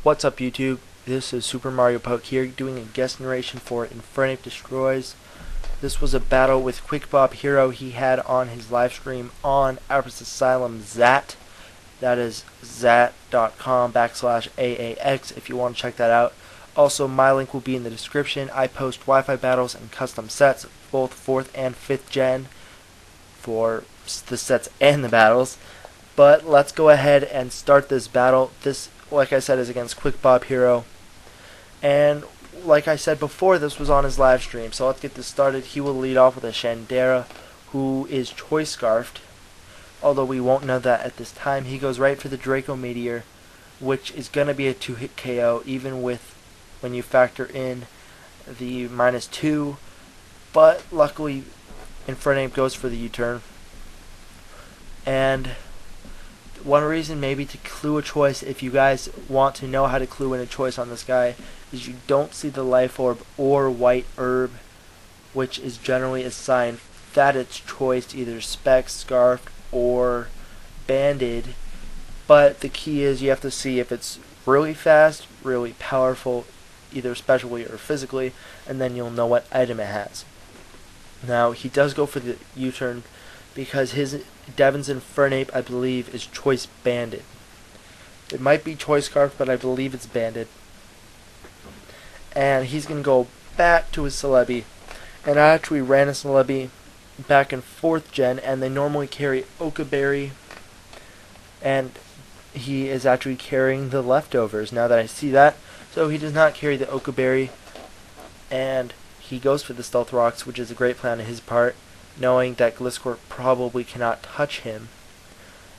What's up, YouTube? This is Super Mario Poke here, doing a guest narration for InfernapeDestroys. This was a battle with QuickBobHero he had on his live stream on Albert's Asylum Zat. That is zat.com/AAX if you want to check that out. Also, my link will be in the description. I post Wi-Fi battles and custom sets, both 4th and 5th gen, for the sets and the battles. But let's go ahead and start this battle. This, like I said, is against QuickBobHero. And like I said before, this was on his live stream. So let's get this started. He will lead off with a Shandera, who is Choice Scarfed. Although we won't know that at this time. He goes right for the Draco Meteor, which is going to be a 2-hit KO, even with when you factor in the -2. But luckily, Infernape goes for the U-turn. And one reason maybe to clue a choice, if you guys want to know how to clue in a choice on this guy, is you don't see the Life Orb or White Herb, which is generally a sign that it's choiced, either Spec, Scarfed, or Banded. But the key is you have to see if it's really fast, really powerful, either specially or physically, and then you'll know what item it has. Now, he does go for the U-turn because his Devin's Infernape, I believe, is Choice Banded. It might be Choice Scarf, but I believe it's Banded. And he's going to go back to his Celebi. And I actually ran a Celebi back in 4th gen, and they normally carry Okaberry. And he is actually carrying the leftovers, now that I see that. So he does not carry the Okaberry. And he goes for the Stealth Rocks, which is a great plan on his part, knowing that Gliscor probably cannot touch him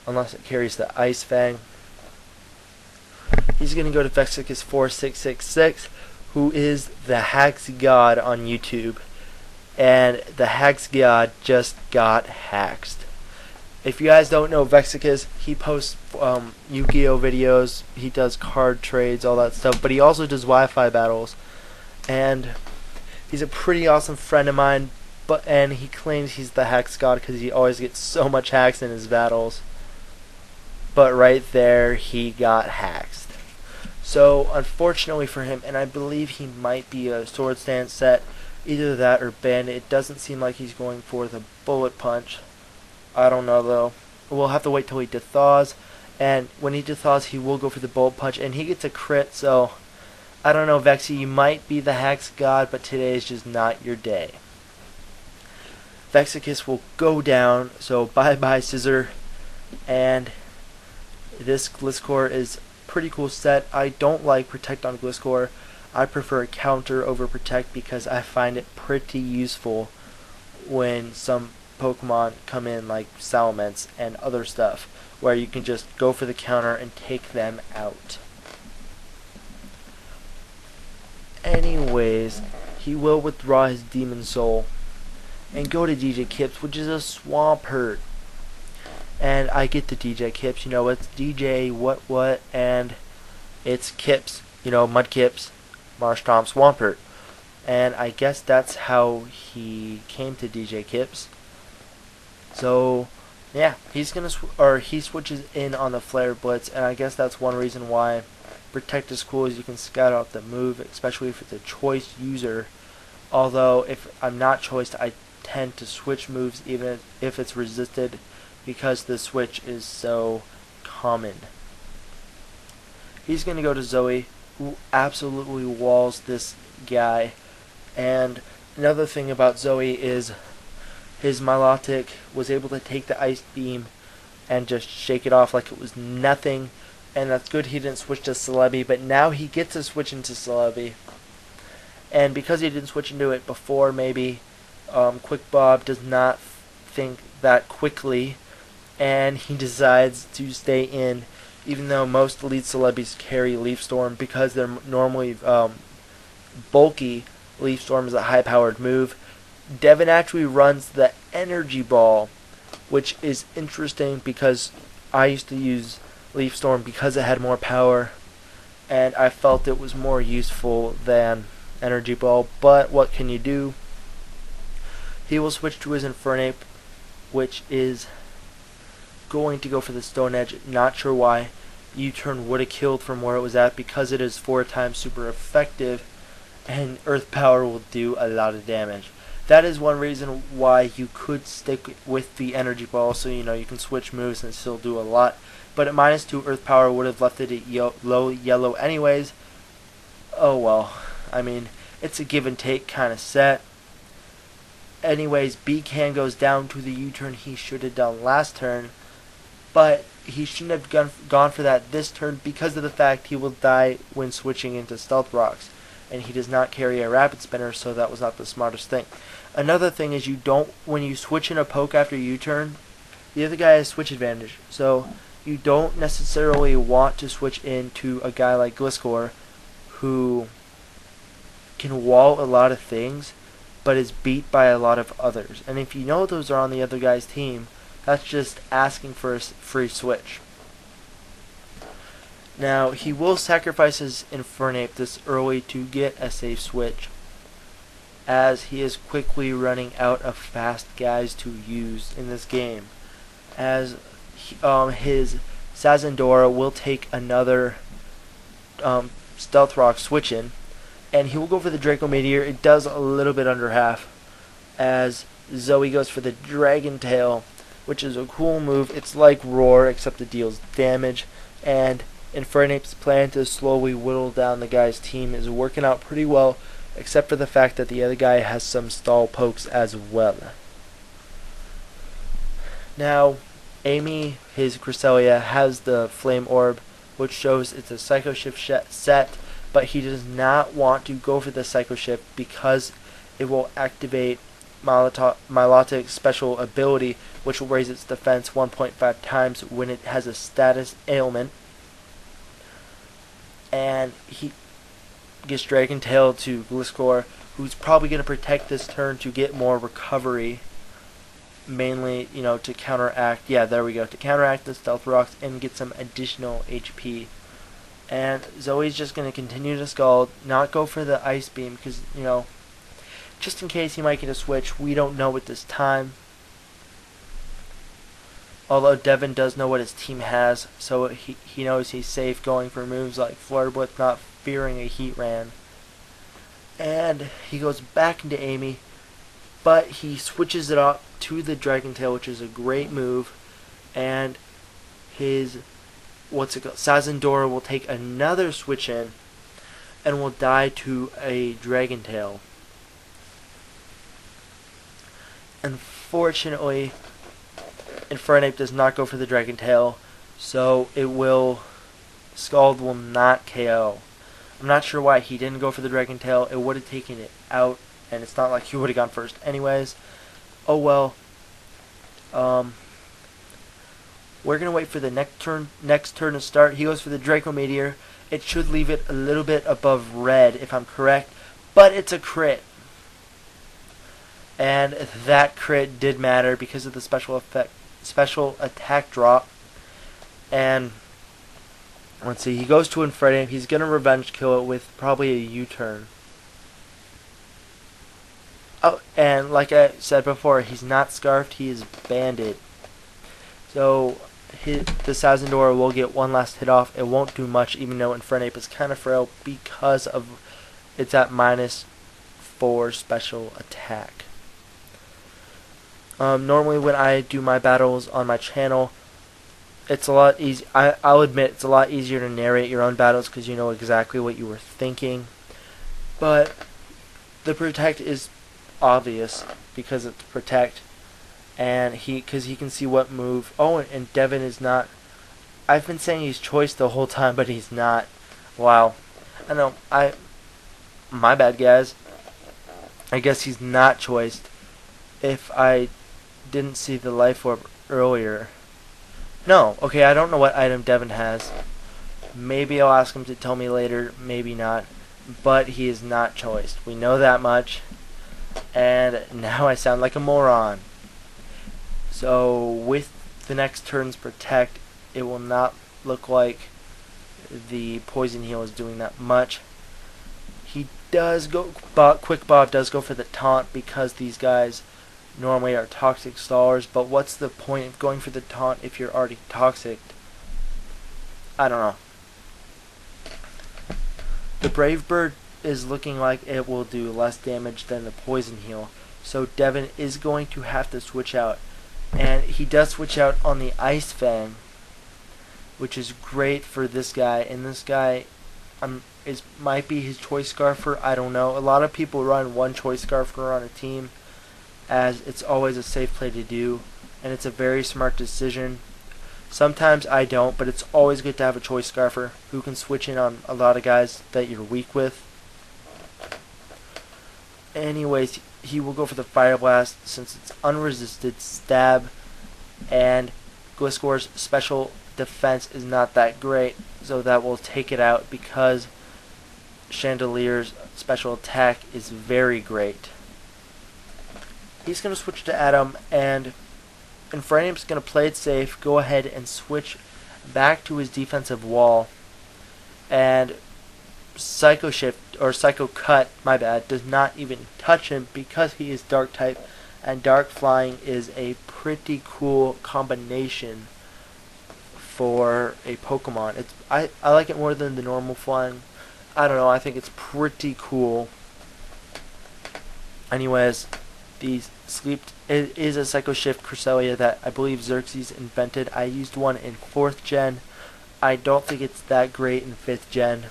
unless it carries the Ice Fang. He's going to go to Vexicus 4666, who is the Hacks God on YouTube. And the Hacks God just got hacked. If you guys don't know Vexicus, he posts Yu-Gi-Oh videos, he does card trades, all that stuff, but he also does Wi-Fi battles. And he's a pretty awesome friend of mine, and he claims he's the Hacks God because he always gets so much hacks in his battles. But right there, he got hacked. So, unfortunately for him, and I believe he might be a Sword Stance set, either that or Bandit. It doesn't seem like he's going for the Bullet Punch. I don't know though. We'll have to wait till he dethaws, and when he dethaws, he will go for the Bullet Punch, and he gets a crit, so I don't know, Vexy, you might be the Hacks God, but today is just not your day. Vexicus will go down, so bye-bye Scissor, and this Gliscor is a pretty cool set. I don't like Protect on Gliscor. I prefer Counter over Protect because I find it pretty useful when some Pokemon come in like Salamence and other stuff, where you can just go for the counter and take them out. Anyways, he will withdraw his Demon Soul and go to DJ Kips, which is a Swampert. And I get the DJ Kips, you know, it's DJ what, and it's Kips, you know, Mudkips, Marshtomp, Swampert. And I guess that's how he came to DJ Kips. So, yeah, he's gonna he switches in on the Flare Blitz, and I guess that's one reason why Protect is cool, is you can scout out the move, especially if it's a choice user. Although if I'm not choiced, I tend to switch moves even if it's resisted, because the switch is so common. He's gonna go to Zoe, who absolutely walls this guy. And another thing about Zoe is his Milotic was able to take the Ice Beam and just shake it off like it was nothing. And that's good he didn't switch to Celebi, but now he gets to switch into Celebi. And because he didn't switch into it before, maybe QuickBob does not think that quickly, and he decides to stay in, even though most Elite Celebis carry Leaf Storm because they're normally bulky. Leaf Storm is a high-powered move. Devin actually runs the Energy Ball, which is interesting because I used to use Leaf Storm because it had more power, and I felt it was more useful than Energy Ball, but what can you do? He will switch to his Infernape, which is going to go for the Stone Edge, not sure why. U-turn would have killed from where it was at because it is 4 times super effective, and Earth Power will do a lot of damage. That is one reason why you could stick with the Energy Ball, so you can switch moves and still do a lot. But at -2, Earth Power would have left it at low yellow anyways. Oh well, I mean, it's a give and take kind of set. Anyways, B-Can goes down to the U-turn he should have done last turn, but he shouldn't have gone for that this turn because of the fact he will die when switching into Stealth Rocks, and he does not carry a Rapid Spinner, so that was not the smartest thing. Another thing is when you switch in a poke after U-turn, the other guy has switch advantage, so you don't necessarily want to switch into a guy like Gliscor who can wall a lot of things but is beat by a lot of others. And if you know those are on the other guy's team, that's just asking for a free switch. Now, he will sacrifice his Infernape this early to get a safe switch, as he is quickly running out of fast guys to use in this game. As his Sazendora will take another Stealth Rock switch in, and he will go for the Draco Meteor. It does a little bit under half, as Zoe goes for the Dragon Tail, which is a cool move. It's like Roar, except it deals damage, and Infernape's plan to slowly whittle down the guy's team is working out pretty well, except for the fact that the other guy has some stall pokes as well. Now, Amy, his Cresselia, has the Flame Orb, which shows it's a Psycho Shift set, but he does not want to go for the Psycho Shift because it will activate Milotic's special ability, which will raise its defense 1.5 times when it has a status ailment. And he gets Dragon Tail to Gliscor, who's probably going to protect this turn to get more recovery. Mainly, to counteract, to counteract the Stealth Rocks and get some additional HP. And Zoe's just going to continue to Scald, not go for the Ice Beam, because, just in case he might get a switch, we don't know at this time. Although Devin does know what his team has, so he knows he's safe going for moves like Flare Blitz, not fearing a Heat Ran. And he goes back into Amy, but he switches it up to the Dragon Tail, which is a great move, and his Sazendora will take another switch in and will die to a Dragon Tail. Unfortunately, Infernape does not go for the Dragon Tail, so Scald will not KO. I'm not sure why he didn't go for the Dragon Tail. It would have taken it out, and it's not like he would have gone first anyways. Oh well. We're going to wait for the next turn to start. He goes for the Draco Meteor. It should leave it a little bit above red, if I'm correct. But it's a crit. And that crit did matter because of the special attack drop. And let's see, he goes to Infernape. He's going to revenge kill it with probably a U-turn. Oh, and like I said before, he's not scarfed, he is banded. So the Sazendora will get one last hit off. It won't do much, even though Infernape is kind of frail because of it's at -4 special attack. Normally when I do my battles on my channel, it's a lot easy. I'll admit it's a lot easier to narrate your own battles because you know exactly what you were thinking. But the Protect is obvious because it's Protect. And because he can see what move. Oh, and Devin is not. I've been saying he's choiced the whole time, but he's not. Wow. I know. My bad, guys. I guess he's not choiced. If I didn't see the Life Orb earlier. No. Okay, I don't know what item Devin has. Maybe I'll ask him to tell me later. Maybe not. But he is not choiced. We know that much. And now I sound like a moron. So with the next turn's Protect, it will not look like the Poison Heal is doing that much. He does go, QuickBob does go for the taunt because these guys normally are toxic stallers, but what's the point of going for the taunt if you're already toxic? I don't know. The Brave Bird is looking like it will do less damage than the Poison Heal, so Devin is going to have to switch out. And he does switch out on the Ice Fang, which is great for this guy. And this guy might be his Choice Scarfer, I don't know. A lot of people run one Choice Scarfer on a team, as it's always a safe play to do, and it's a very smart decision. Sometimes I don't, but it's always good to have a Choice Scarfer who can switch in on a lot of guys that you're weak with. Anyways, he will go for the Fire Blast since it's unresisted stab, and Gliscor's special defense is not that great, so that will take it out because Chandelier's special attack is very great. He's going to switch to Adam, and Infernape's going to play it safe, go ahead and switch back to his defensive wall, and Psycho Shift, or Psycho Cut, my bad, does not even touch him because he is Dark type, and Dark Flying is a pretty cool combination for a Pokemon. I like it more than the normal Flying. I don't know, I think it's pretty cool. Anyways, it is a Psycho Shift Cresselia that I believe Xerxes invented. I used one in 4th gen. I don't think it's that great in 5th gen,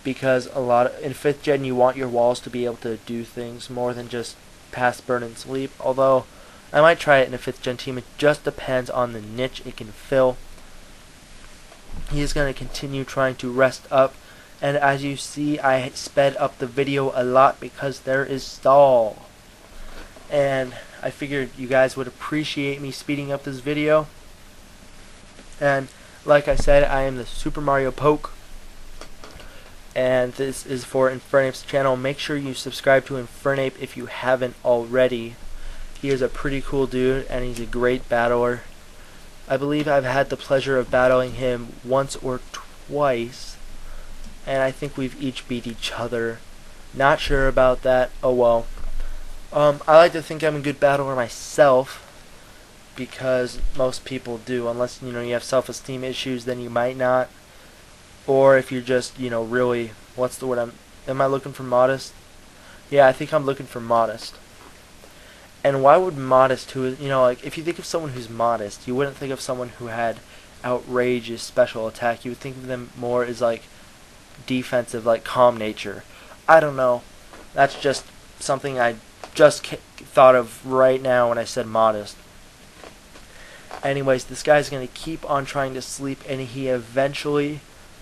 because in 5th gen you want your walls to be able to do things more than just pass, burn, and sleep. Although I might try it in a 5th gen team. It just depends on the niche it can fill. He is going to continue trying to rest up. And as you see, I sped up the video a lot because there is stall. And I figured you guys would appreciate me speeding up this video. And like I said, I am the Super Mario Poke. And this is for Infernape's channel. Make sure you subscribe to Infernape if you haven't already. He is a pretty cool dude, and he's a great battler. I believe I've had the pleasure of battling him once or twice, and I think we've each beat each other. Not sure about that. Oh well. I like to think I'm a good battler myself, because most people do. Unless you have self-esteem issues, then you might not. Or if you're just really, what's the word? Am I looking for modest? Yeah, I think I'm looking for modest. And why would modest, if you think of someone who's modest, you wouldn't think of someone who had outrageous special attack. You would think of them more as like defensive, like calm nature. I don't know. That's just something I just thought of right now when I said modest. Anyways, this guy's going to keep on trying to sleep, and he eventually,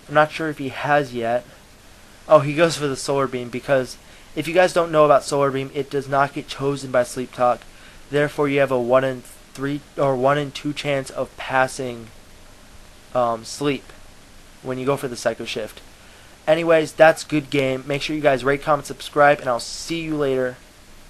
I'm not sure if he has yet. Oh, he goes for the Solar Beam, because if you guys don't know about Solar Beam, it does not get chosen by Sleep Talk. Therefore, you have a 1 in 3 or 1 in 2 chance of passing sleep when you go for the Psycho Shift. Anyways, that's good game. Make sure you guys rate, comment, subscribe, and I'll see you later.